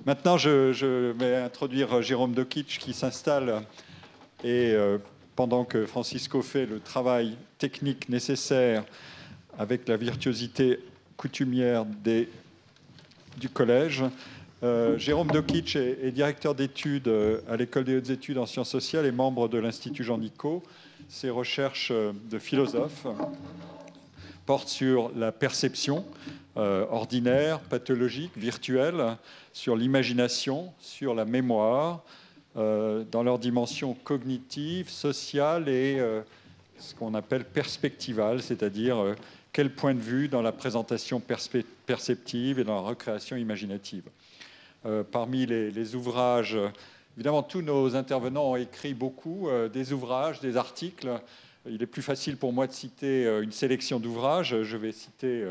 Maintenant, je vais introduire Jérôme Dokic qui s'installe et pendant que Francisco fait le travail technique nécessaire avec la virtuosité coutumière du collège, Jérôme Dokic est directeur d'études à l'École des hautes études en sciences sociales et membre de l'Institut Jean Nicot. Ses recherches de philosophe portent sur la perception ordinaire, pathologique, virtuelle, sur l'imagination, sur la mémoire, dans leur dimension cognitive, sociale et ce qu'on appelle perspectivale, c'est-à-dire quel point de vue dans la présentation perceptive et dans la recréation imaginative. Parmi les ouvrages, évidemment, tous nos intervenants ont écrit beaucoup, des ouvrages, des articles. Il est plus facile pour moi de citer une sélection d'ouvrages. Je vais citer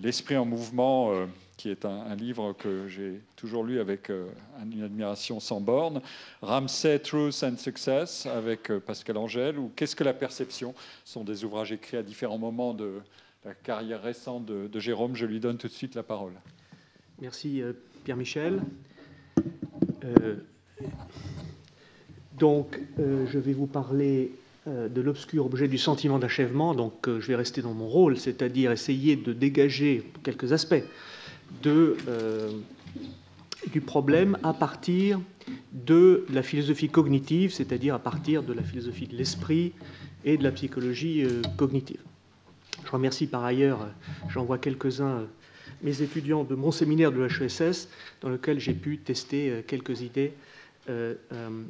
L'Esprit en mouvement, qui est un livre que j'ai toujours lu avec une admiration sans borne. Ramsay, Truth and Success, avec Pascal Angèle, ou Qu'est-ce que la perception ? Ce sont des ouvrages écrits à différents moments de la carrière récente de Jérôme. Je lui donne tout de suite la parole. Merci Pierre-Michel. Donc, je vais vous parler de l'obscur objet du sentiment d'achèvement. Donc, je vais rester dans mon rôle, c'est-à-dire essayer de dégager quelques aspects du problème à partir de la philosophie cognitive, c'est-à-dire à partir de la philosophie de l'esprit et de la psychologie cognitive. Je remercie par ailleurs, j'en vois quelques-uns, mes étudiants de mon séminaire de l'HESS, dans lequel j'ai pu tester quelques idées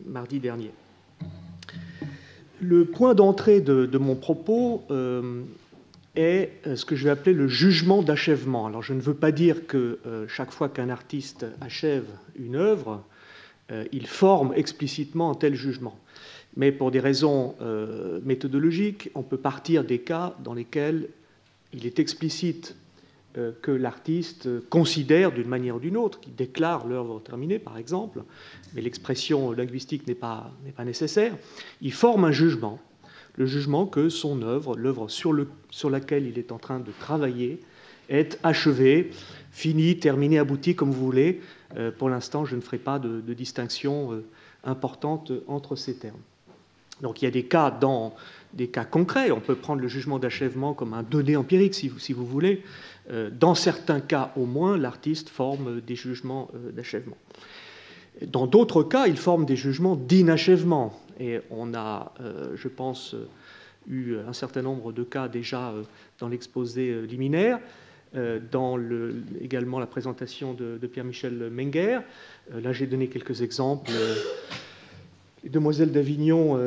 mardi dernier. Le point d'entrée de mon propos est ce que je vais appeler le jugement d'achèvement. Alors, je ne veux pas dire que chaque fois qu'un artiste achève une œuvre, il forme explicitement un tel jugement. Mais pour des raisons méthodologiques, on peut partir des cas dans lesquels il est explicite que l'artiste considère d'une manière ou d'une autre, qui déclare l'œuvre terminée, par exemple, mais l'expression linguistique n'est pas nécessaire, il forme un jugement, le jugement que son œuvre, l'œuvre sur laquelle il est en train de travailler, est achevée, finie, terminée, aboutie, comme vous voulez. Pour l'instant, je ne ferai pas de distinction importante entre ces termes. Donc il y a des cas concrets, on peut prendre le jugement d'achèvement comme un donné empirique, si vous voulez. Dans certains cas, au moins, l'artiste forme des jugements d'achèvement. Dans d'autres cas, il forme des jugements d'inachèvement. Et on a, je pense, eu un certain nombre de cas déjà dans l'exposé liminaire, dans également la présentation de Pierre-Michel Menger. Là, j'ai donné quelques exemples. Les Demoiselles d'Avignon,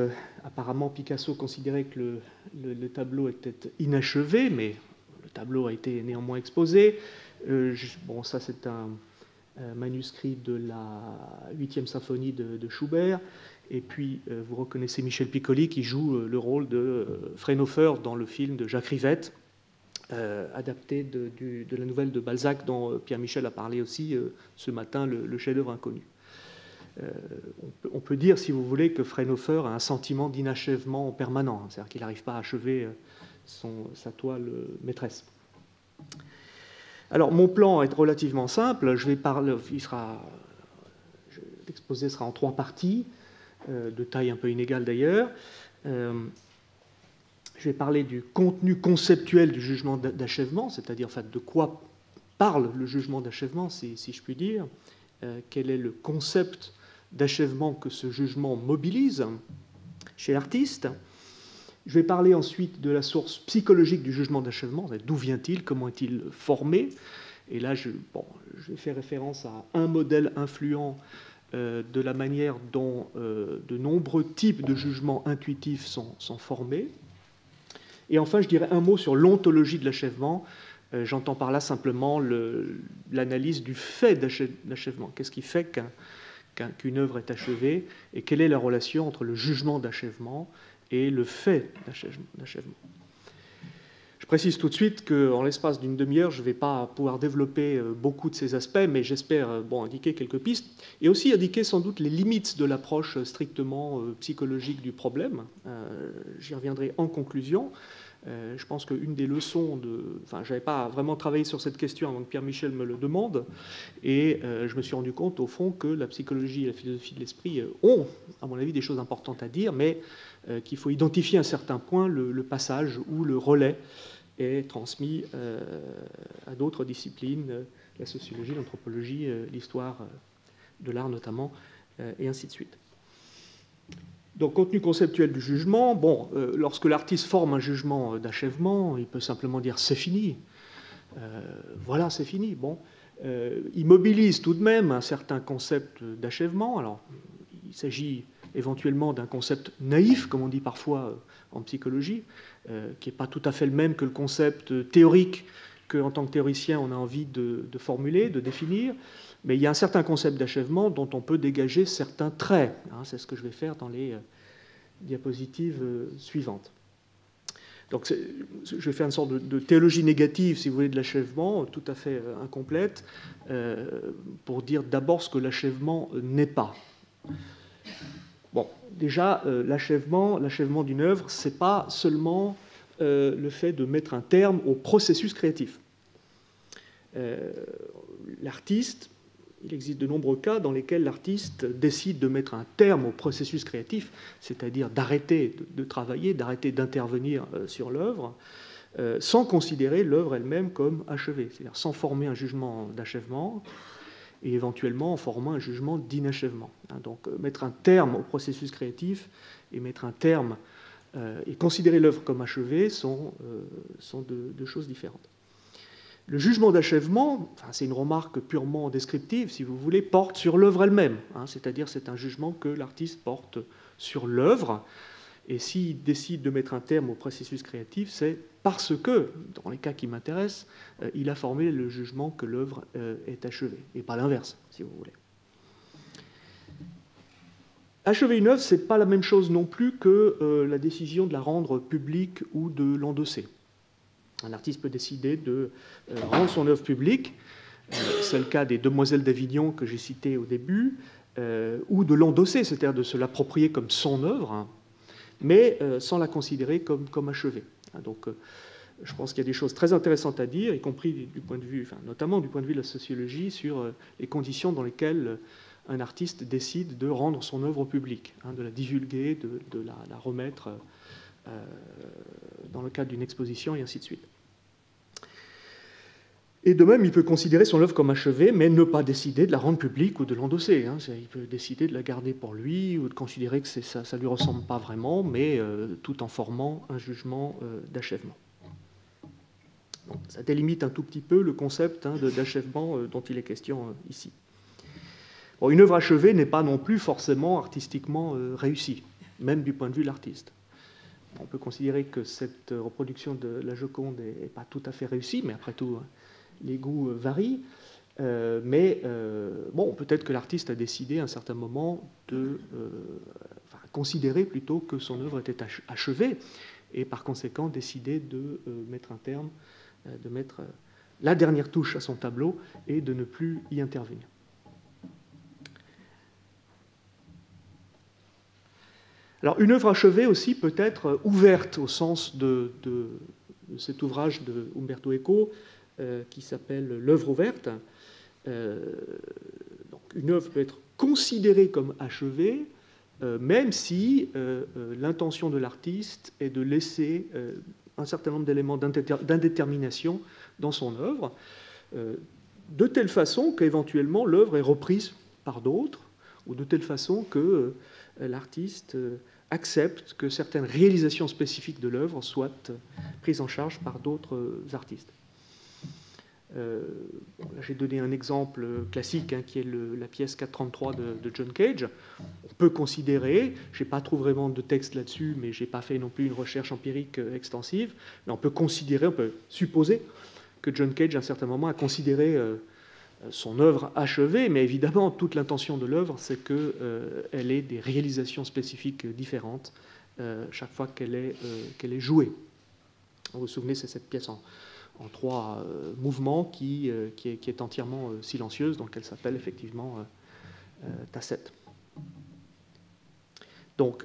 apparemment Picasso considérait que le tableau était inachevé, mais le tableau a été néanmoins exposé. Bon, ça c'est un manuscrit de la 8e symphonie de Schubert. Et puis, vous reconnaissez Michel Piccoli qui joue le rôle de Fraunhofer dans le film de Jacques Rivette, adapté de la nouvelle de Balzac dont Pierre-Michel a parlé aussi ce matin, le chef-d'œuvre inconnu. On peut dire, si vous voulez, que Fraunhofer a un sentiment d'inachèvement permanent, c'est-à-dire qu'il n'arrive pas à achever sa toile maîtresse. Alors, mon plan est relativement simple. L'exposé sera en 3 parties, de taille un peu inégale d'ailleurs. Je vais parler du contenu conceptuel du jugement d'achèvement, c'est-à-dire en fait, de quoi parle le jugement d'achèvement, si je puis dire. Quel est le concept d'achèvement que ce jugement mobilise chez l'artiste. Je vais parler ensuite de la source psychologique du jugement d'achèvement, d'où vient-il, comment est-il formé. Et là, je vais faire référence à un modèle influent de la manière dont de nombreux types de jugements intuitifs sont formés. Et enfin, je dirais un mot sur l'ontologie de l'achèvement. J'entends par là simplement l'analyse du fait d'achèvement. Qu'est-ce qui fait qu'une œuvre est achevée et quelle est la relation entre le jugement d'achèvement et le fait d'achèvement. Je précise tout de suite qu'en l'espace d'une demi-heure, je ne vais pas pouvoir développer beaucoup de ces aspects, mais j'espère indiquer quelques pistes et aussi indiquer sans doute les limites de l'approche strictement psychologique du problème. J'y reviendrai en conclusion. Je pense qu'une des leçons Enfin, je n'avais pas vraiment travaillé sur cette question avant que Pierre Michel me le demande, et je me suis rendu compte, au fond, que la psychologie et la philosophie de l'esprit ont, à mon avis, des choses importantes à dire, mais qu'il faut identifier à un certain point le passage où le relais est transmis à d'autres disciplines, la sociologie, l'anthropologie, l'histoire de l'art notamment, et ainsi de suite. Donc, contenu conceptuel du jugement. Bon, lorsque l'artiste forme un jugement d'achèvement, il peut simplement dire « c'est fini ». Voilà, c'est fini. Bon, il mobilise tout de même un certain concept d'achèvement. Alors, il s'agit éventuellement d'un concept naïf, comme on dit parfois en psychologie, qui n'est pas tout à fait le même que le concept théorique qu'en tant que théoricien, on a envie de formuler, de définir. Mais il y a un certain concept d'achèvement dont on peut dégager certains traits. C'est ce que je vais faire dans les diapositives suivantes. Donc, je vais faire une sorte de théologie négative, si vous voulez, de l'achèvement, tout à fait incomplète, pour dire d'abord ce que l'achèvement n'est pas. Bon, déjà, l'achèvement d'une œuvre, ce n'est pas seulement le fait de mettre un terme au processus créatif. L'artiste, il existe de nombreux cas dans lesquels l'artiste décide de mettre un terme au processus créatif, c'est-à-dire d'arrêter de travailler, d'arrêter d'intervenir sur l'œuvre, sans considérer l'œuvre elle-même comme achevée, c'est-à-dire sans former un jugement d'achèvement et éventuellement en formant un jugement d'inachèvement. Donc mettre un terme au processus créatif et mettre un terme et considérer l'œuvre comme achevée sont deux choses différentes. Le jugement d'achèvement, enfin, c'est une remarque purement descriptive, si vous voulez, porte sur l'œuvre elle-même. C'est-à-dire c'est un jugement que l'artiste porte sur l'œuvre. Et s'il décide de mettre un terme au processus créatif, c'est parce que, dans les cas qui m'intéressent, il a formé le jugement que l'œuvre est achevée, et pas l'inverse, si vous voulez. Achever une œuvre, ce n'est pas la même chose non plus que la décision de la rendre publique ou de l'endosser. Un artiste peut décider de rendre son œuvre publique, c'est le cas des Demoiselles d'Avignon que j'ai citées au début, ou de l'endosser, c'est-à-dire de se l'approprier comme son œuvre, mais sans la considérer comme achevée. Donc, je pense qu'il y a des choses très intéressantes à dire, y compris du point de vue, enfin, notamment du point de vue de la sociologie, sur les conditions dans lesquelles un artiste décide de rendre son œuvre au public, de la divulguer, de la remettre dans le cadre d'une exposition, et ainsi de suite. Et de même, il peut considérer son œuvre comme achevée, mais ne pas décider de la rendre publique ou de l'endosser. Il peut décider de la garder pour lui ou de considérer que ça ne lui ressemble pas vraiment, mais tout en formant un jugement d'achèvement. Bon, ça délimite un tout petit peu le concept d'achèvement dont il est question ici. Bon, une œuvre achevée n'est pas non plus forcément artistiquement réussie, même du point de vue de l'artiste. On peut considérer que cette reproduction de la Joconde n'est pas tout à fait réussie, mais après tout, les goûts varient. Bon, peut-être que l'artiste a décidé à un certain moment de considérer plutôt que son œuvre était achevée, et par conséquent décider de mettre un terme, de mettre la dernière touche à son tableau et de ne plus y intervenir. Alors, une œuvre achevée aussi peut être ouverte au sens de cet ouvrage de Umberto Eco qui s'appelle L'œuvre ouverte. Donc, une œuvre peut être considérée comme achevée, même si l'intention de l'artiste est de laisser un certain nombre d'éléments d'indétermination dans son œuvre, de telle façon qu'éventuellement l'œuvre est reprise par d'autres, ou de telle façon que l'artiste accepte que certaines réalisations spécifiques de l'œuvre soient prises en charge par d'autres artistes. Là, j'ai donné un exemple classique qui est la pièce 433 de John Cage. On peut considérer, je n'ai pas trouvé vraiment de texte là-dessus, mais je n'ai pas fait non plus une recherche empirique extensive, mais on peut supposer que John Cage, à un certain moment, a considéré son œuvre achevée, mais évidemment, toute l'intention de l'œuvre, c'est qu'elle ait des réalisations spécifiques différentes chaque fois qu'elle est jouée. Vous vous souvenez, c'est cette pièce en 3 mouvements qui est entièrement silencieuse, donc elle s'appelle effectivement Tacette. Donc,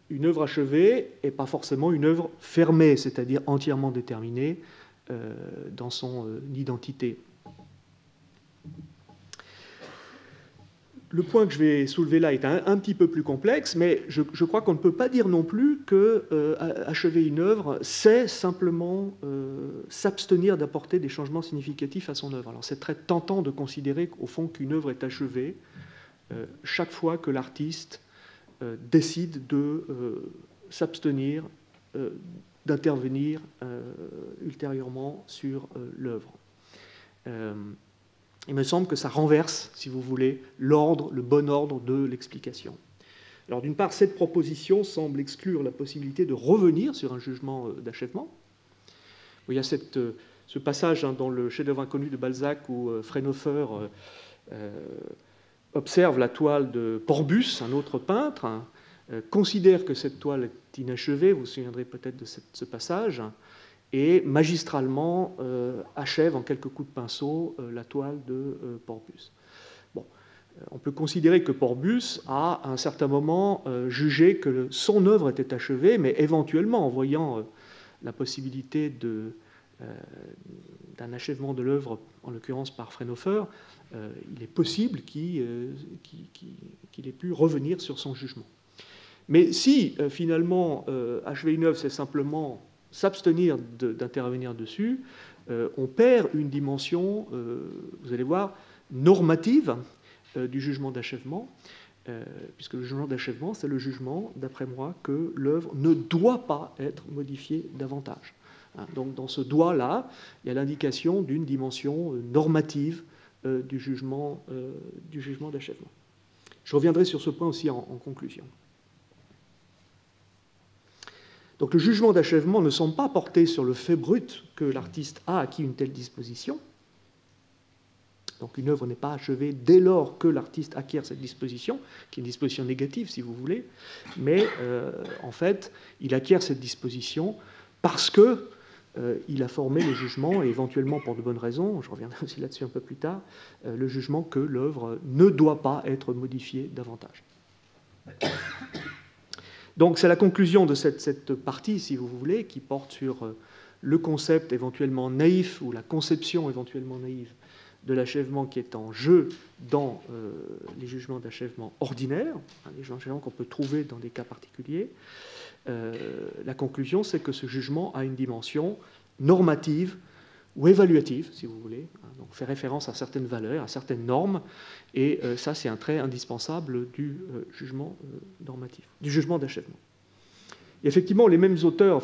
une œuvre achevée n'est pas forcément une œuvre fermée, c'est-à-dire entièrement déterminée dans son identité. Le point que je vais soulever là est un petit peu plus complexe, mais je crois qu'on ne peut pas dire non plus qu'achever une œuvre, c'est simplement s'abstenir d'apporter des changements significatifs à son œuvre. Alors c'est très tentant de considérer au fond qu'une œuvre est achevée chaque fois que l'artiste décide de s'abstenir d'intervenir ultérieurement sur l'œuvre. Il me semble que ça renverse, si vous voulez, l'ordre, le bon ordre de l'explication. Alors d'une part, cette proposition semble exclure la possibilité de revenir sur un jugement d'achèvement. Il y a ce passage dans le chef-d'œuvre inconnu de Balzac où Fraunhofer observe la toile de Porbus, un autre peintre, considère que cette toile est inachevée, vous vous souviendrez peut-être de ce passage, et magistralement achève en quelques coups de pinceau la toile de Porbus. Bon, on peut considérer que Porbus a, à un certain moment, jugé que son œuvre était achevée, mais éventuellement, en voyant la possibilité d'un achèvement de l'œuvre, en l'occurrence par Fraunhofer, il est possible qu'il ait pu revenir sur son jugement. Mais si, finalement, achever une œuvre, c'est simplement s'abstenir d'intervenir dessus, on perd une dimension, vous allez voir, normative du jugement d'achèvement, puisque le jugement d'achèvement, c'est le jugement, d'après moi, que l'œuvre ne doit pas être modifiée davantage. Donc dans ce doigt-là, il y a l'indication d'une dimension normative du jugement d'achèvement. Je reviendrai sur ce point aussi en conclusion. Donc le jugement d'achèvement ne semble pas porter sur le fait brut que l'artiste a acquis une telle disposition. Donc une œuvre n'est pas achevée dès lors que l'artiste acquiert cette disposition, qui est une disposition négative si vous voulez, mais en fait il acquiert cette disposition parce qu'il a formé le jugement, et éventuellement pour de bonnes raisons, je reviendrai aussi là-dessus un peu plus tard, le jugement que l'œuvre ne doit pas être modifiée davantage. Donc c'est la conclusion de cette partie, si vous voulez, qui porte sur le concept éventuellement naïf, ou la conception éventuellement naïve de l'achèvement qui est en jeu dans les jugements d'achèvement ordinaires, les jugements d'achèvement qu'on peut trouver dans des cas particuliers. La conclusion, c'est que ce jugement a une dimension normative ou évaluative, si vous voulez, donc fait référence à certaines valeurs, à certaines normes, et ça c'est un trait indispensable du jugement normatif, du jugement d'achèvement. Et effectivement, les mêmes auteurs,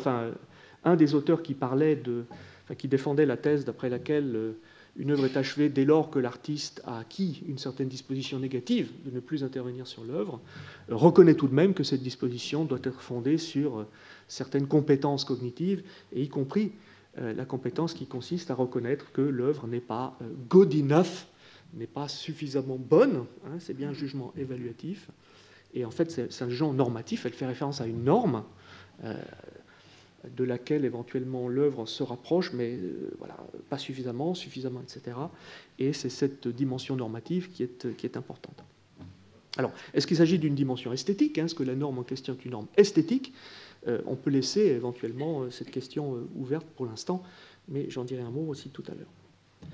un des auteurs qui qui défendait la thèse d'après laquelle une œuvre est achevée dès lors que l'artiste a acquis une certaine disposition négative de ne plus intervenir sur l'œuvre, reconnaît tout de même que cette disposition doit être fondée sur certaines compétences cognitives, et y compris la compétence qui consiste à reconnaître que l'œuvre n'est pas good enough, n'est pas suffisamment bonne, c'est bien un jugement évaluatif, et en fait c'est un jugement normatif, elle fait référence à une norme de laquelle éventuellement l'œuvre se rapproche, mais voilà, pas suffisamment, etc. Et c'est cette dimension normative qui est importante. Alors, est-ce qu'il s'agit d'une dimension esthétique? Est-ce que la norme en question est une norme esthétique? On peut laisser éventuellement cette question ouverte pour l'instant, mais j'en dirai un mot aussi tout à l'heure.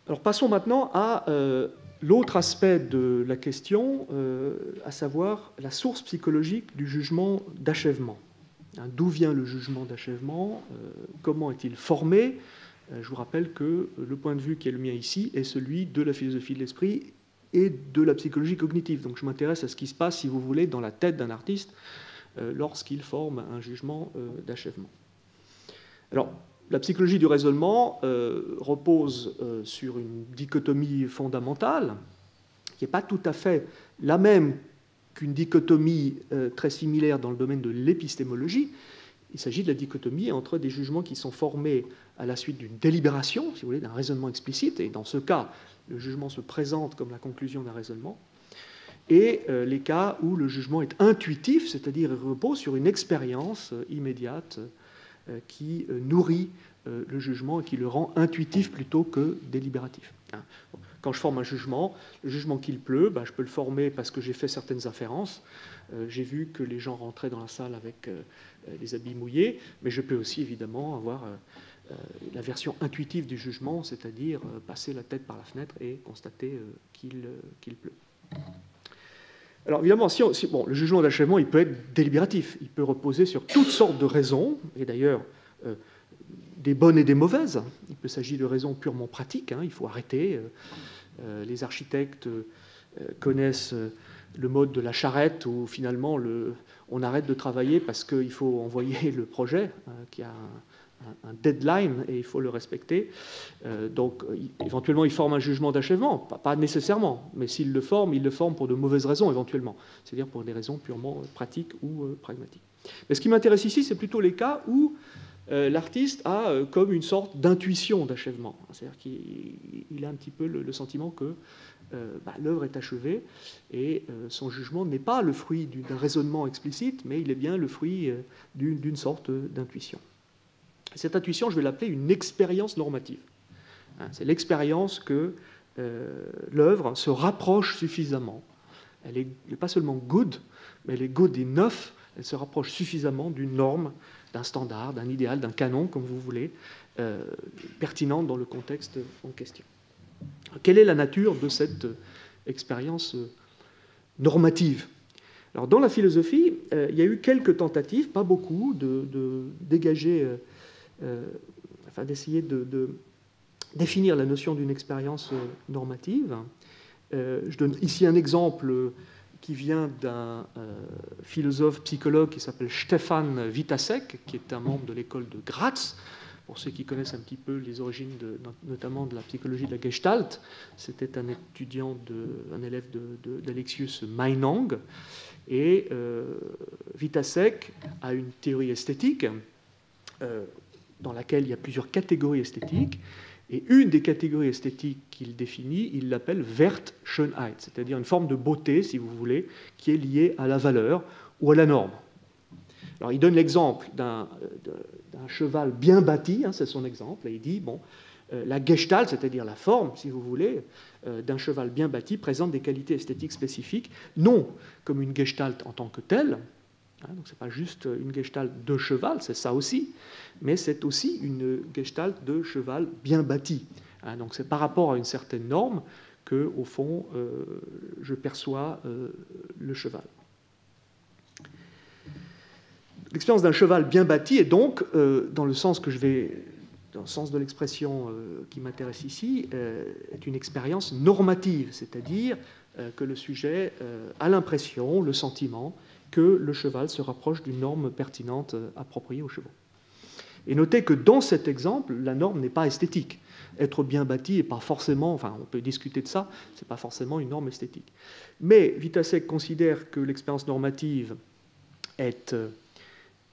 Alors passons maintenant à l'autre aspect de la question, à savoir la source psychologique du jugement d'achèvement. D'où vient le jugement d'achèvement? Comment est-il formé? Je vous rappelle que le point de vue qui est le mien ici est celui de la philosophie de l'esprit et de la psychologie cognitive. Donc je m'intéresse à ce qui se passe, si vous voulez, dans la tête d'un artiste lorsqu'il forme un jugement d'achèvement. Alors, la psychologie du raisonnement repose sur une dichotomie fondamentale, qui n'est pas tout à fait la même qu'une dichotomie très similaire dans le domaine de l'épistémologie. Il s'agit de la dichotomie entre des jugements qui sont formés à la suite d'une délibération, si vous voulez, d'un raisonnement explicite, et dans ce cas, le jugement se présente comme la conclusion d'un raisonnement, et les cas où le jugement est intuitif, c'est-à-dire repose sur une expérience immédiate qui nourrit le jugement et qui le rend intuitif plutôt que délibératif. quand je forme un jugement, le jugement qu'il pleut, je peux le former parce que j'ai fait certaines inférences. J'ai vu que les gens rentraient dans la salle avec les habits mouillés, mais je peux aussi évidemment avoir la version intuitive du jugement, c'est-à-dire passer la tête par la fenêtre et constater qu'il pleut. Alors évidemment, le jugement d'achèvement, il peut être délibératif, il peut reposer sur toutes sortes de raisons, et d'ailleurs des bonnes et des mauvaises. Il peut s'agir de raisons purement pratiques, il faut arrêter. Les architectes connaissent le mode de la charrette, où finalement on arrête de travailler parce qu'il faut envoyer le projet, qui a un deadline et il faut le respecter. Donc éventuellement il forme un jugement d'achèvement, pas nécessairement, mais s'il le forme pour de mauvaises raisons éventuellement, c'est-à-dire pour des raisons purement pratiques ou pragmatiques. Mais ce qui m'intéresse ici, c'est plutôt les cas où l'artiste a comme une sorte d'intuition d'achèvement, c'est-à-dire qu'il a un petit peu le sentiment que l'œuvre est achevée et son jugement n'est pas le fruit d'un raisonnement explicite, mais il est bien le fruit d'une sorte d'intuition. Cette intuition, je vais l'appeler une expérience normative. C'est l'expérience que l'œuvre se rapproche suffisamment. Elle n'est pas seulement good, mais elle est good enough. Elle se rapproche suffisamment d'une norme, d'un standard, d'un idéal, d'un canon, comme vous voulez, pertinente dans le contexte en question. Quelle est la nature de cette expérience normative ? Alors, dans la philosophie, il y a eu quelques tentatives, pas beaucoup, de dégager, d'essayer de définir la notion d'une expérience normative. Je donne ici un exemple qui vient d'un philosophe psychologue qui s'appelle Stefan Witasek, qui est un membre de l'école de Graz. Pour ceux qui connaissent un petit peu les origines, notamment de la psychologie de la Gestalt, c'était un élève d'Alexius Meinong. Et Witasek a une théorie esthétique dans laquelle il y a plusieurs catégories esthétiques. Et une des catégories esthétiques qu'il définit, il l'appelle Wertschönheit, c'est-à-dire une forme de beauté, si vous voulez, qui est liée à la valeur ou à la norme. Alors, il donne l'exemple d'un cheval bien bâti, c'est son exemple, et il dit, la Gestalt, c'est-à-dire la forme, si vous voulez, d'un cheval bien bâti, présente des qualités esthétiques spécifiques, non comme une Gestalt en tant que telle, donc ce n'est pas juste une Gestalt de cheval, c'est ça aussi, mais c'est aussi une Gestalt de cheval bien bâti. Donc c'est par rapport à une certaine norme que, au fond, je perçois le cheval. L'expérience d'un cheval bien bâti est donc, dans le sens de l'expression qui m'intéresse ici, est une expérience normative, c'est-à-dire que le sujet a l'impression, le sentiment, que le cheval se rapproche d'une norme pertinente appropriée aux chevaux. Et notez que dans cet exemple, la norme n'est pas esthétique. Être bien bâti n'est pas forcément, on peut discuter de ça, ce n'est pas forcément une norme esthétique. Mais Witasek considère que l'expérience normative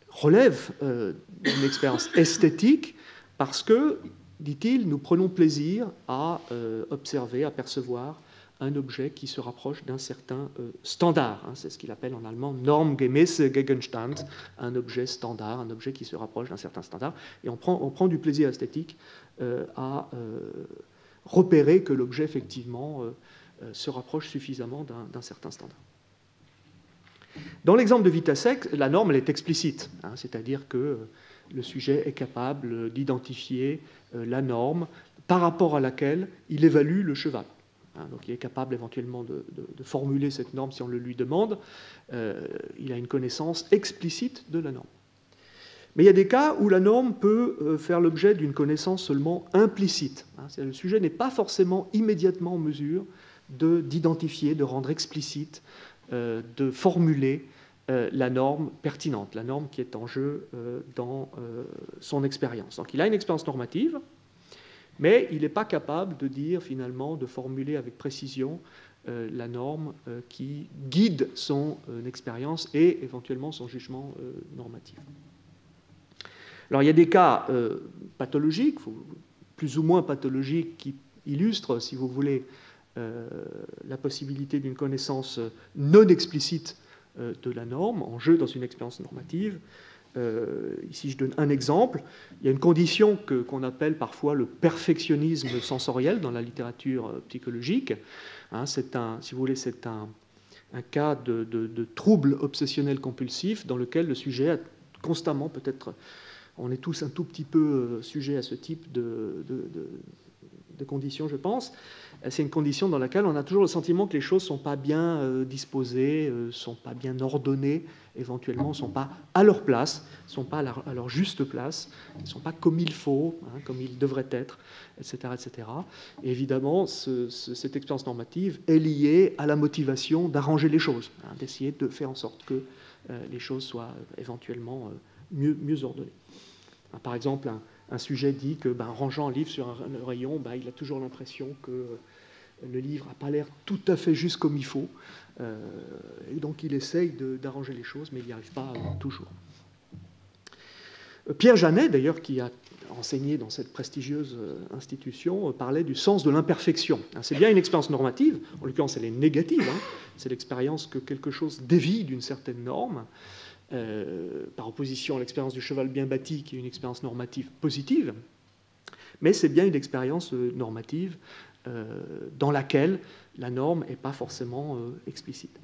relève d'une expérience esthétique parce que, dit-il, nous prenons plaisir à observer, à percevoir un objet qui se rapproche d'un certain standard. C'est ce qu'il appelle en allemand normgemäße Gegenstand, un objet standard, un objet qui se rapproche d'un certain standard. Et on prend du plaisir esthétique à repérer que l'objet, effectivement, se rapproche suffisamment d'un certain standard. Dans l'exemple de Witasek, la norme elle est explicite, c'est-à-dire que le sujet est capable d'identifier la norme par rapport à laquelle il évalue le cheval. Donc il est capable éventuellement de formuler cette norme si on le lui demande. Il a une connaissance explicite de la norme. Mais il y a des cas où la norme peut faire l'objet d'une connaissance seulement implicite. Le sujet n'est pas forcément immédiatement en mesure d'identifier, de rendre explicite, de formuler la norme pertinente, la norme qui est en jeu dans son expérience. Donc il a une expérience normative, mais il n'est pas capable de dire finalement, de formuler avec précision la norme qui guide son expérience et éventuellement son jugement normatif. Alors il y a des cas pathologiques, plus ou moins pathologiques, qui illustrent, si vous voulez, la possibilité d'une connaissance non explicite de la norme en jeu dans une expérience normative. Ici, je donne un exemple. Il y a une condition qu'on appelle parfois le perfectionnisme sensoriel dans la littérature psychologique. Hein, si vous voulez, c'est un cas de trouble obsessionnel compulsif dans lequel le sujet a constamment, peut-être, on est tous un tout petit peu sujets à ce type de conditions, je pense. C'est une condition dans laquelle on a toujours le sentiment que les choses ne sont pas bien disposées, ne sont pas bien ordonnées, éventuellement ne sont pas à leur place, ne sont pas à leur juste place, ne sont pas comme il faut, hein, comme ils devraient être, etc. etc. Et évidemment, cette expérience normative est liée à la motivation d'arranger les choses, hein, d'essayer de faire en sorte que les choses soient éventuellement mieux ordonnées. Par exemple, un sujet dit que, en rangeant un livre sur un rayon, il a toujours l'impression que le livre n'a pas l'air tout à fait juste comme il faut. Et donc il essaye d'arranger les choses, mais il n'y arrive pas toujours. Pierre Janet, d'ailleurs, qui a enseigné dans cette prestigieuse institution, parlait du sens de l'imperfection. C'est bien une expérience normative, en l'occurrence elle est négative, hein. C'est l'expérience que quelque chose dévie d'une certaine norme, par opposition à l'expérience du cheval bien bâti, qui est une expérience normative positive, mais c'est bien une expérience normative dans laquelle la norme n'est pas forcément explicite.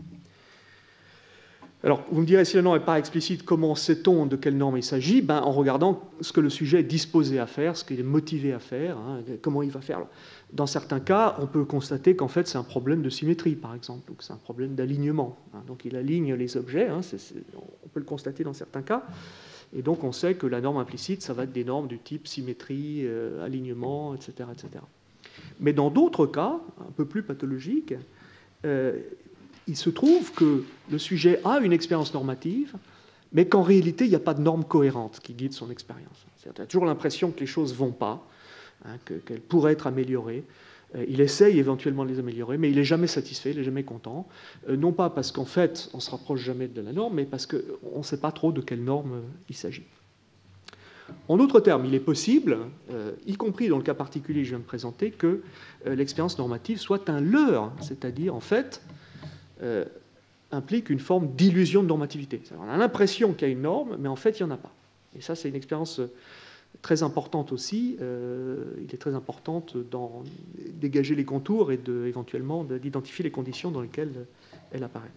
Alors, vous me direz, si la norme n'est pas explicite, comment sait-on de quelle norme il s'agit? En regardant ce que le sujet est disposé à faire, ce qu'il est motivé à faire, hein, comment il va faire. Dans certains cas, on peut constater qu'en fait, c'est un problème de symétrie, par exemple, ou que c'est un problème d'alignement. Hein. Donc, il aligne les objets, hein, on peut le constater dans certains cas. Et donc, on sait que la norme implicite, ça va être des normes du type symétrie, alignement, etc., etc. Mais dans d'autres cas, un peu plus pathologiques, il se trouve que le sujet a une expérience normative, mais qu'en réalité, il n'y a pas de norme cohérente qui guide son expérience. Il a toujours l'impression que les choses ne vont pas, hein, qu'elles pourraient être améliorées. Il essaye éventuellement de les améliorer, mais il n'est jamais satisfait, il n'est jamais content. Non pas parce qu'en fait, on ne se rapproche jamais de la norme, mais parce qu'on ne sait pas trop de quelle norme il s'agit. En d'autres termes, il est possible, y compris dans le cas particulier que je viens de présenter, que l'expérience normative soit un leurre, c'est-à-dire, en fait, implique une forme d'illusion de normativité. On a l'impression qu'il y a une norme, mais en fait, il n'y en a pas. Et ça, c'est une expérience très importante aussi. Il est très important d'en dégager les contours et éventuellement d'identifier les conditions dans lesquelles elle apparaît.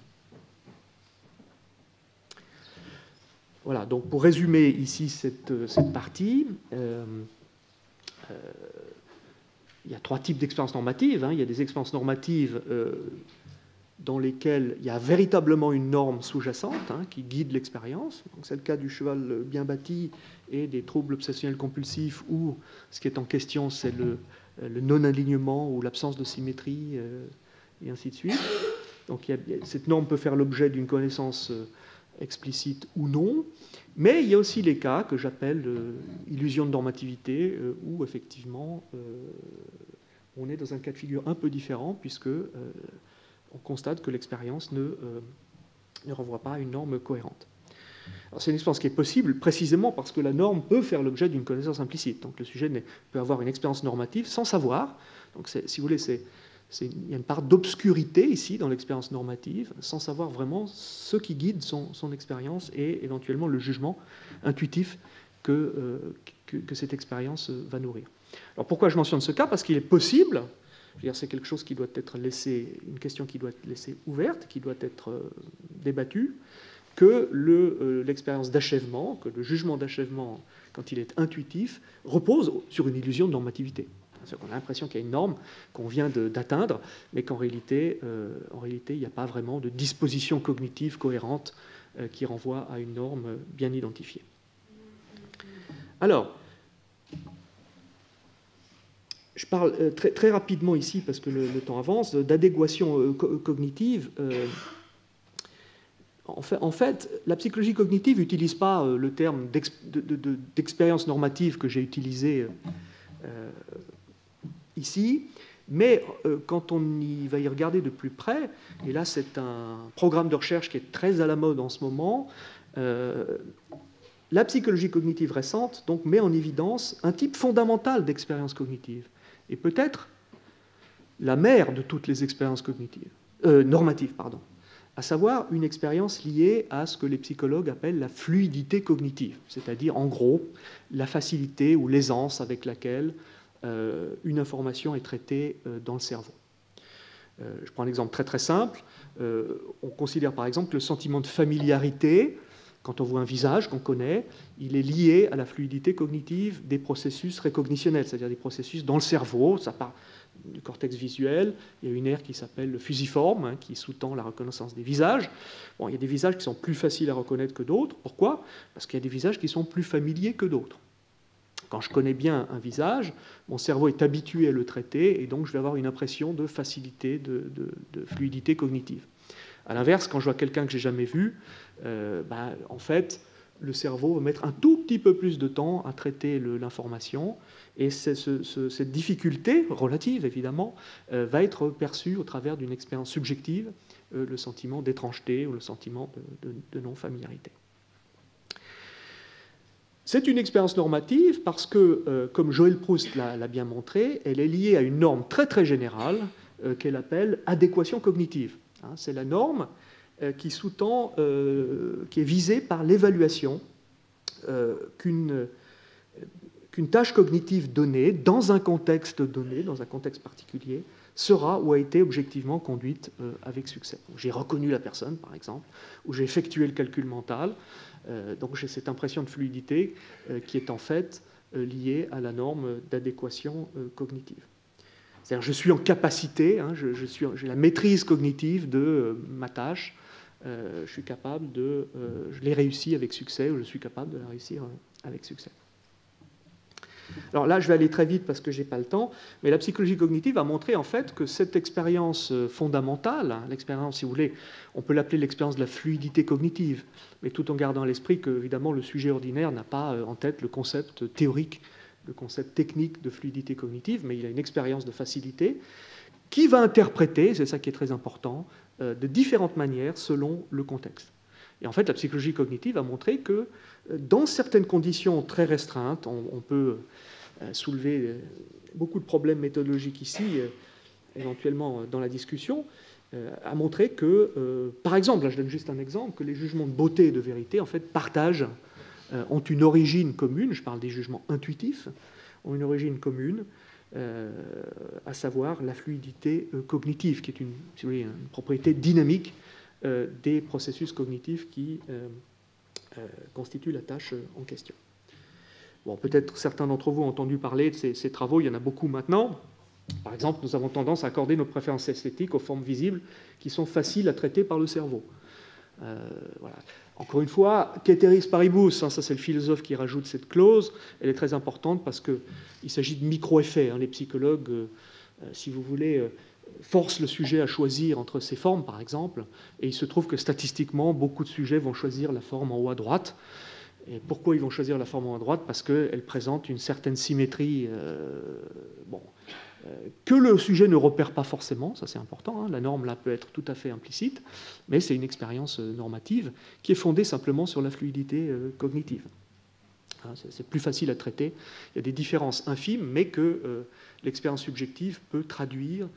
Voilà, donc pour résumer ici cette partie, il y a trois types d'expériences normatives. Hein. Il y a des expériences normatives dans lesquelles il y a véritablement une norme sous-jacente, hein, qui guide l'expérience. C'est le cas du cheval bien bâti et des troubles obsessionnels compulsifs, où ce qui est en question, c'est le non-alignement ou l'absence de symétrie, et ainsi de suite. Donc cette norme peut faire l'objet d'une connaissance explicite ou non, mais il y a aussi les cas que j'appelle illusion de normativité, où effectivement on est dans un cas de figure un peu différent, puisque on constate que l'expérience ne renvoie pas à une norme cohérente. C'est une expérience qui est possible précisément parce que la norme peut faire l'objet d'une connaissance implicite. Donc le sujet peut avoir une expérience normative sans savoir. Donc si vous voulez, il y a une part d'obscurité ici dans l'expérience normative, sans savoir vraiment ce qui guide son expérience et éventuellement le jugement intuitif que cette expérience va nourrir. Alors pourquoi je mentionne ce cas? Parce qu'il est possible, c'est quelque chose qui doit être laissé, une question qui doit être laissée ouverte, qui doit être débattue, que l'expérience d'achèvement, que le jugement d'achèvement, quand il est intuitif, repose sur une illusion de normativité. On a l'impression qu'il y a une norme qu'on vient d'atteindre, mais qu'en réalité, il n'y a pas vraiment de disposition cognitive cohérente qui renvoie à une norme bien identifiée. Alors, je parle très, très rapidement ici, parce que le temps avance, d'adéquation cognitive. En fait, la psychologie cognitive n'utilise pas le terme d'expérience normative que j'ai utilisé ici, mais quand on va y regarder de plus près, et là c'est un programme de recherche qui est très à la mode en ce moment, la psychologie cognitive récente donc, met en évidence un type fondamental d'expérience cognitive, et peut-être la mère de toutes les expériences cognitives, normatives, pardon. à savoir une expérience liée à ce que les psychologues appellent la fluidité cognitive, c'est-à-dire en gros la facilité ou l'aisance avec laquelle une information est traitée dans le cerveau. Je prends un exemple très très simple. On considère par exemple que le sentiment de familiarité, quand on voit un visage qu'on connaît, il est lié à la fluidité cognitive des processus récognitionnels, c'est-à-dire des processus dans le cerveau. Ça part du cortex visuel. Il y a une aire qui s'appelle le fusiforme, hein, qui sous-tend la reconnaissance des visages. Bon, il y a des visages qui sont plus faciles à reconnaître que d'autres. Pourquoi? Parce qu'il y a des visages qui sont plus familiers que d'autres. Quand je connais bien un visage, mon cerveau est habitué à le traiter et donc je vais avoir une impression de facilité, de fluidité cognitive. À l'inverse, quand je vois quelqu'un que je n'ai jamais vu, en fait, le cerveau va mettre un tout petit peu plus de temps à traiter l'information et cette difficulté, relative évidemment, va être perçue au travers d'une expérience subjective, le sentiment d'étrangeté ou le sentiment de non-familiarité. C'est une expérience normative parce que, comme Joël Proust l'a bien montré, elle est liée à une norme très très générale qu'elle appelle adéquation cognitive. C'est la norme qui sous-tend, qui est visée par l'évaluation qu'une tâche cognitive donnée, dans un contexte donné, dans un contexte particulier, sera ou a été objectivement conduite avec succès. J'ai reconnu la personne, par exemple, ou j'ai effectué le calcul mental. Donc j'ai cette impression de fluidité qui est en fait liée à la norme d'adéquation cognitive. C'est-à-dire je suis en capacité, hein, j'ai la maîtrise cognitive de ma tâche, je suis capable je l'ai réussi avec succès ou je suis capable de la réussir avec succès. Alors là, je vais aller très vite parce que je n'ai pas le temps, mais la psychologie cognitive a montré en fait que cette expérience fondamentale, hein, l'expérience, si vous voulez, on peut l'appeler l'expérience de la fluidité cognitive, mais tout en gardant à l'esprit que, évidemment, le sujet ordinaire n'a pas en tête le concept théorique, le concept technique de fluidité cognitive, mais il a une expérience de facilité qui va interpréter, c'est ça qui est très important, de différentes manières selon le contexte. Et en fait, la psychologie cognitive a montré que dans certaines conditions très restreintes, on peut soulever beaucoup de problèmes méthodologiques ici, éventuellement dans la discussion, a montré que, par exemple, là je donne juste un exemple, que les jugements de beauté et de vérité, en fait, ont une origine commune, je parle des jugements intuitifs, ont une origine commune, à savoir la fluidité cognitive, qui est si vous voulez, une propriété dynamique des processus cognitifs qui constituent la tâche en question. Bon, peut-être certains d'entre vous ont entendu parler de ces travaux, il y en a beaucoup maintenant. Par exemple, nous avons tendance à accorder nos préférences esthétiques aux formes visibles qui sont faciles à traiter par le cerveau. Voilà. Encore une fois, ceteris paribus, hein, ça c'est le philosophe qui rajoute cette clause, elle est très importante parce qu'il s'agit de micro-effets. Hein. Les psychologues, si vous voulez, forcent le sujet à choisir entre ces formes, par exemple, et il se trouve que statistiquement, beaucoup de sujets vont choisir la forme en haut à droite. Et pourquoi ils vont choisir la forme en haut à droite? Parce qu'elle présente une certaine symétrie que le sujet ne repère pas forcément, ça c'est important, hein. La norme là peut être tout à fait implicite, mais c'est une expérience normative qui est fondée simplement sur la fluidité cognitive. Hein, c'est plus facile à traiter, il y a des différences infimes, mais que l'expérience subjective peut traduire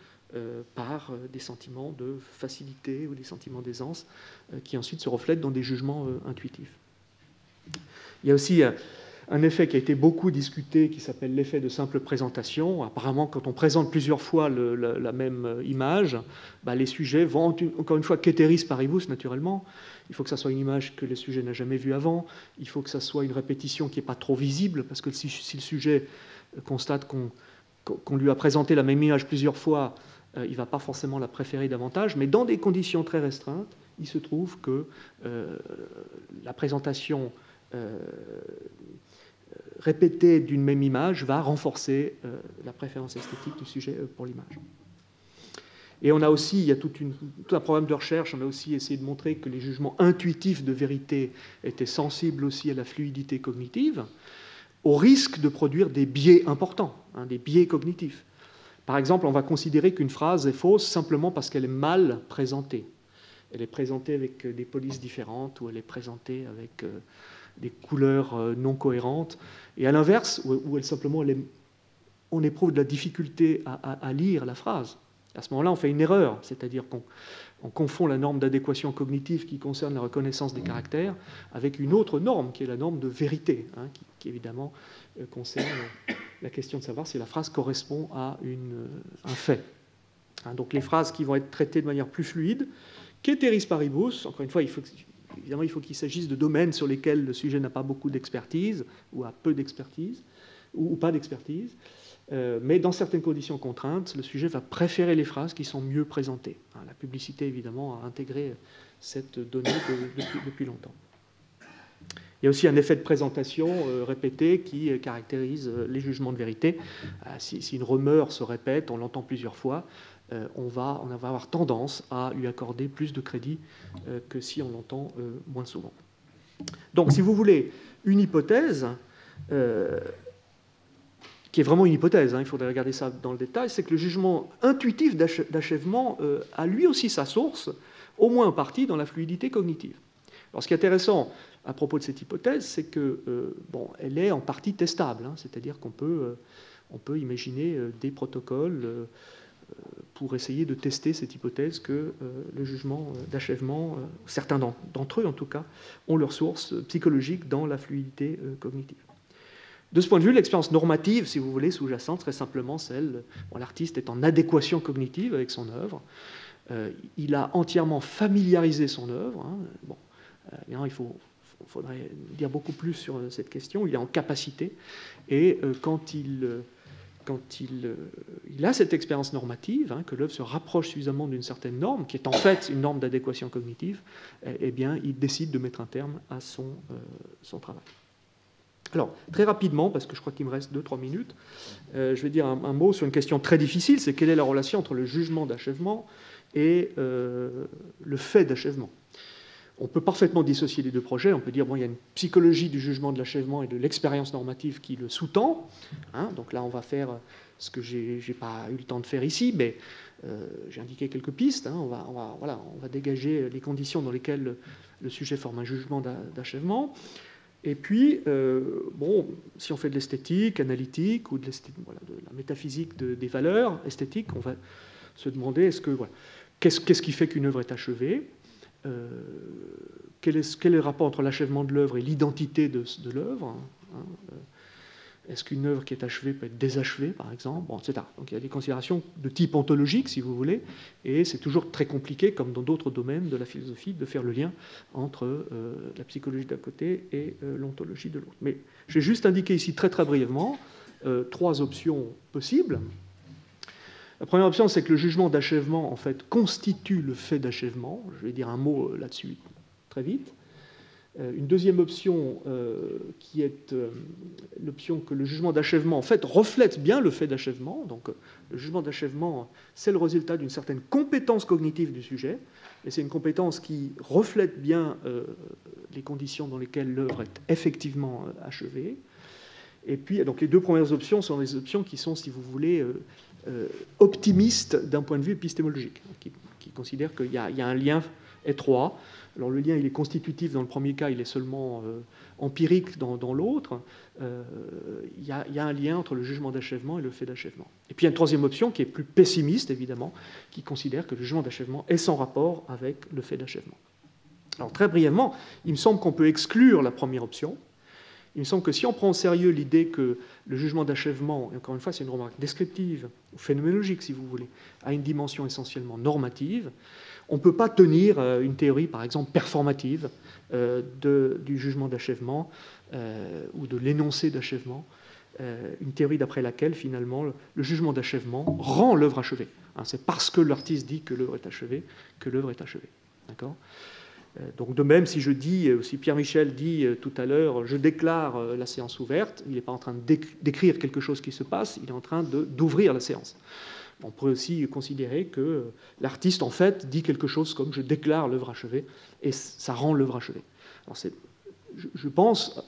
par des sentiments de facilité ou des sentiments d'aisance qui ensuite se reflètent dans des jugements intuitifs. Il y a aussi un effet qui a été beaucoup discuté qui s'appelle l'effet de simple présentation. Apparemment, quand on présente plusieurs fois la même image, les sujets vont, encore une fois, ceteris paribus, naturellement. Il faut que ça soit une image que le sujet n'a jamais vue avant. Il faut que ça soit une répétition qui n'est pas trop visible, parce que si le sujet constate qu'on lui a présenté la même image plusieurs fois, il ne va pas forcément la préférer davantage. Mais dans des conditions très restreintes, il se trouve que la présentation répétée d'une même image va renforcer la préférence esthétique du sujet pour l'image. Et on a aussi, il y a tout un programme de recherche, on a aussi essayé de montrer que les jugements intuitifs de vérité étaient sensibles aussi à la fluidité cognitive, au risque de produire des biais importants, hein, des biais cognitifs. Par exemple, on va considérer qu'une phrase est fausse simplement parce qu'elle est mal présentée. Elle est présentée avec des polices différentes ou elle est présentée avec des couleurs non cohérentes. Et à l'inverse, où on éprouve de la difficulté à lire la phrase. À ce moment-là, on fait une erreur, c'est-à-dire qu'on on confond la norme d'adéquation cognitive qui concerne la reconnaissance des caractères avec une autre norme qui est la norme de vérité, hein, qui évidemment concerne la question de savoir si la phrase correspond à un fait. Hein, donc les phrases qui vont être traitées de manière plus fluide, ceteris paribus, encore une fois, évidemment, il faut qu'il s'agisse de domaines sur lesquels le sujet n'a pas beaucoup d'expertise, ou a peu d'expertise, ou pas d'expertise, mais dans certaines conditions contraintes, le sujet va préférer les phrases qui sont mieux présentées. Hein, la publicité, évidemment, a intégré cette donnée depuis longtemps. Il y a aussi un effet de présentation répété qui caractérise les jugements de vérité. Si une rumeur se répète, on l'entend plusieurs fois, on va avoir tendance à lui accorder plus de crédit que si on l'entend moins souvent. Donc, si vous voulez, une hypothèse, qui est vraiment une hypothèse, hein, il faudrait regarder ça dans le détail, c'est que le jugement intuitif d'achèvement a lui aussi sa source, au moins en partie, dans la fluidité cognitive. Alors, ce qui est intéressant à propos de cette hypothèse, c'est que, elle est en partie testable, hein, c'est-à-dire qu'on peut imaginer des protocoles pour essayer de tester cette hypothèse que le jugement d'achèvement, certains d'entre eux en tout cas, ont leur source psychologique dans la fluidité cognitive. De ce point de vue, l'expérience normative, si vous voulez, sous-jacente, serait simplement celle, l'artiste est en adéquation cognitive avec son œuvre, il a entièrement familiarisé son œuvre, hein, il faudrait dire beaucoup plus sur cette question, il est en capacité, et quand il a cette expérience normative, hein, que l'œuvre se rapproche suffisamment d'une certaine norme, qui est en fait une norme d'adéquation cognitive, eh bien, il décide de mettre un terme à son travail. Alors, très rapidement, parce que je crois qu'il me reste 2-3 minutes, je vais dire un mot sur une question très difficile, c'est quelle est la relation entre le jugement d'achèvement et le fait d'achèvement. On peut parfaitement dissocier les deux projets. On peut dire il y a une psychologie du jugement de l'achèvement et de l'expérience normative qui le sous-tend. Hein, donc là, on va faire ce que je n'ai pas eu le temps de faire ici, mais j'ai indiqué quelques pistes. Hein, on va dégager les conditions dans lesquelles le sujet forme un jugement d'achèvement. Et puis, si on fait de l'esthétique analytique ou de la métaphysique des valeurs esthétiques, on va se demander qu'est-ce qui fait qu'une œuvre est achevée ? Quel est le rapport entre l'achèvement de l'œuvre et l'identité de l'œuvre, hein, est-ce qu'une œuvre qui est achevée peut être désachevée, par exemple, etc. Donc il y a des considérations de type ontologique, si vous voulez, et c'est toujours très compliqué, comme dans d'autres domaines de la philosophie, de faire le lien entre la psychologie d'un côté et l'ontologie de l'autre. Mais j'ai juste indiqué ici très très brièvement 3 options possibles. La première option, c'est que le jugement d'achèvement, en fait, constitue le fait d'achèvement. Je vais dire un mot là-dessus très vite. Une deuxième option, qui est l'option que le jugement d'achèvement, en fait, reflète bien le fait d'achèvement. Donc, le jugement d'achèvement, c'est le résultat d'une certaine compétence cognitive du sujet, et c'est une compétence qui reflète bien les conditions dans lesquelles l'œuvre est effectivement achevée. Et puis, donc, les 2 premières options sont des options qui sont, si vous voulez, optimiste d'un point de vue épistémologique, qui considère qu'il y a un lien étroit. Alors le lien, il est constitutif dans le premier cas, il est seulement empirique dans l'autre. Il y a un lien entre le jugement d'achèvement et le fait d'achèvement. Et puis il y a une troisième option qui est plus pessimiste, évidemment, qui considère que le jugement d'achèvement est sans rapport avec le fait d'achèvement. Alors très brièvement, il me semble qu'on peut exclure la première option. Il me semble que si on prend au sérieux l'idée que le jugement d'achèvement, et encore une fois c'est une remarque descriptive, ou phénoménologique si vous voulez, a une dimension essentiellement normative, on ne peut pas tenir une théorie par exemple performative du jugement d'achèvement ou de l'énoncé d'achèvement, une théorie d'après laquelle finalement le jugement d'achèvement rend l'œuvre achevée. C'est parce que l'artiste dit que l'œuvre est achevée que l'œuvre est achevée. D'accord ? Donc de même, si Pierre Michel dit tout à l'heure, je déclare la séance ouverte, il n'est pas en train d'écrire quelque chose qui se passe, il est en train d'ouvrir la séance. On pourrait aussi considérer que l'artiste, en fait, dit quelque chose comme je déclare l'œuvre achevée, et ça rend l'œuvre achevée. Alors je pense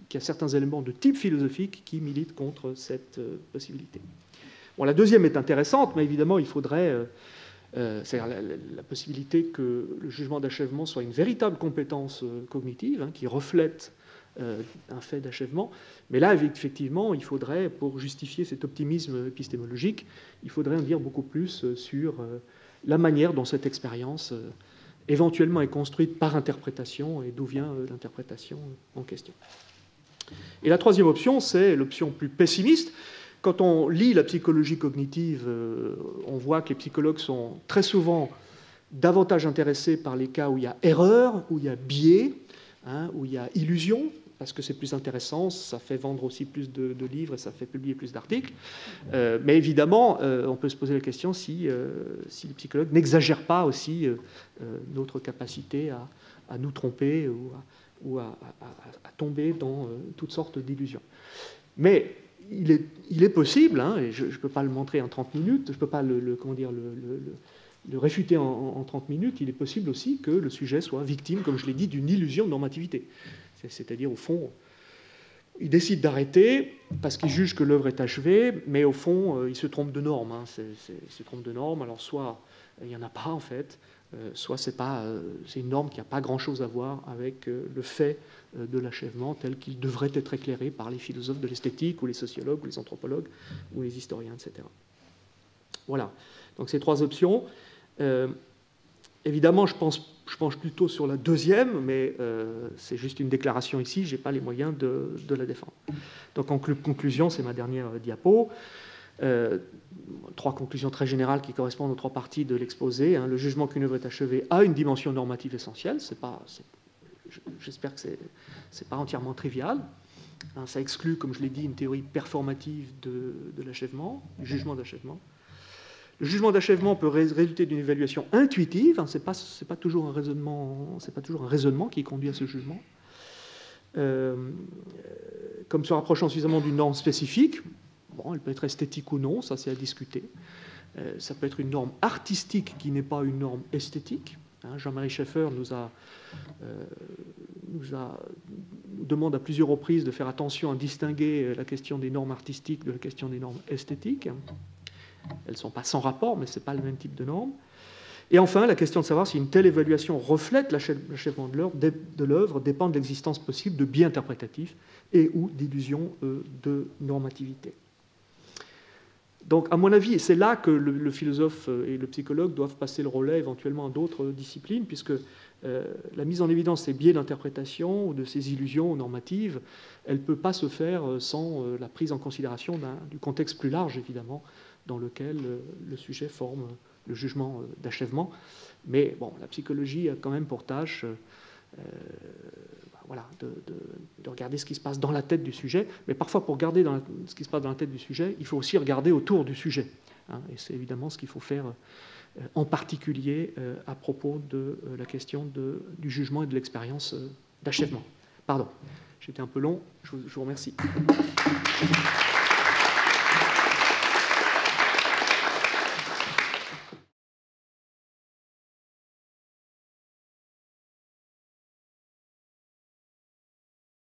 qu'il y a certains éléments de type philosophique qui militent contre cette possibilité. Bon, la deuxième est intéressante, mais évidemment, il faudrait... c'est-à-dire la possibilité que le jugement d'achèvement soit une véritable compétence cognitive, hein, qui reflète un fait d'achèvement. Mais là, effectivement, il faudrait, pour justifier cet optimisme épistémologique, il faudrait en dire beaucoup plus sur la manière dont cette expérience éventuellement est construite par interprétation et d'où vient l'interprétation en question. Et la troisième option, c'est l'option plus pessimiste. Quand on lit la psychologie cognitive, on voit que les psychologues sont très souvent davantage intéressés par les cas où il y a erreur, où il y a biais, où il y a illusion, parce que c'est plus intéressant, ça fait vendre aussi plus de livres et ça fait publier plus d'articles. Mais évidemment, on peut se poser la question si les psychologues n'exagèrent pas aussi notre capacité à nous tromper ou à tomber dans toutes sortes d'illusions. Mais il est possible, et je ne peux pas le montrer en 30 minutes, je ne peux pas le réfuter en 30 minutes, il est possible aussi que le sujet soit victime, comme je l'ai dit, d'une illusion de normativité. C'est-à-dire, au fond, il décide d'arrêter parce qu'il juge que l'œuvre est achevée, mais au fond, il se trompe de norme. Il se trompe de norme, alors soit il n'y en a pas, en fait, soit c'est une norme qui n'a pas grand-chose à voir avec le fait de l'achèvement tel qu'il devrait être éclairé par les philosophes de l'esthétique, ou les sociologues, ou les anthropologues, ou les historiens, etc. Voilà. Donc ces trois options. Évidemment, je penche plutôt sur la deuxième, mais c'est juste une déclaration ici, je n'ai pas les moyens de la défendre. Donc en conclusion, c'est ma dernière diapo. Trois conclusions très générales qui correspondent aux trois parties de l'exposé. Le jugement qu'une œuvre est achevée a une dimension normative essentielle. J'espère que ce n'est pas entièrement trivial. Ça exclut, comme je l'ai dit, une théorie performative de l'achèvement, du jugement d'achèvement. Le jugement d'achèvement peut résulter d'une évaluation intuitive. Ce n'est pas toujours un raisonnement qui conduit à ce jugement. Comme se rapprochant suffisamment d'une norme spécifique, elle peut être esthétique ou non, ça c'est à discuter. Ça peut être une norme artistique qui n'est pas une norme esthétique. Jean-Marie Schaeffer nous demande à plusieurs reprises de faire attention à distinguer la question des normes artistiques de la question des normes esthétiques. Elles ne sont pas sans rapport, mais ce n'est pas le même type de normes. Et enfin, la question de savoir si une telle évaluation reflète l'achèvement de l'œuvre dépend de l'existence possible de biais interprétatifs et ou d'illusions de normativité. Donc, à mon avis, c'est là que le philosophe et le psychologue doivent passer le relais éventuellement à d'autres disciplines, puisque la mise en évidence de ces biais d'interprétation ou de ces illusions normatives, elle ne peut pas se faire sans la prise en considération du contexte plus large, évidemment, dans lequel le sujet forme le jugement d'achèvement. Mais bon, la psychologie a quand même pour tâche de regarder ce qui se passe dans la tête du sujet. Mais parfois, pour regarder ce qui se passe dans la tête du sujet, il faut aussi regarder autour du sujet. Et c'est évidemment ce qu'il faut faire en particulier à propos de la question du jugement et de l'expérience d'achèvement. Pardon, j'étais un peu long, je vous remercie.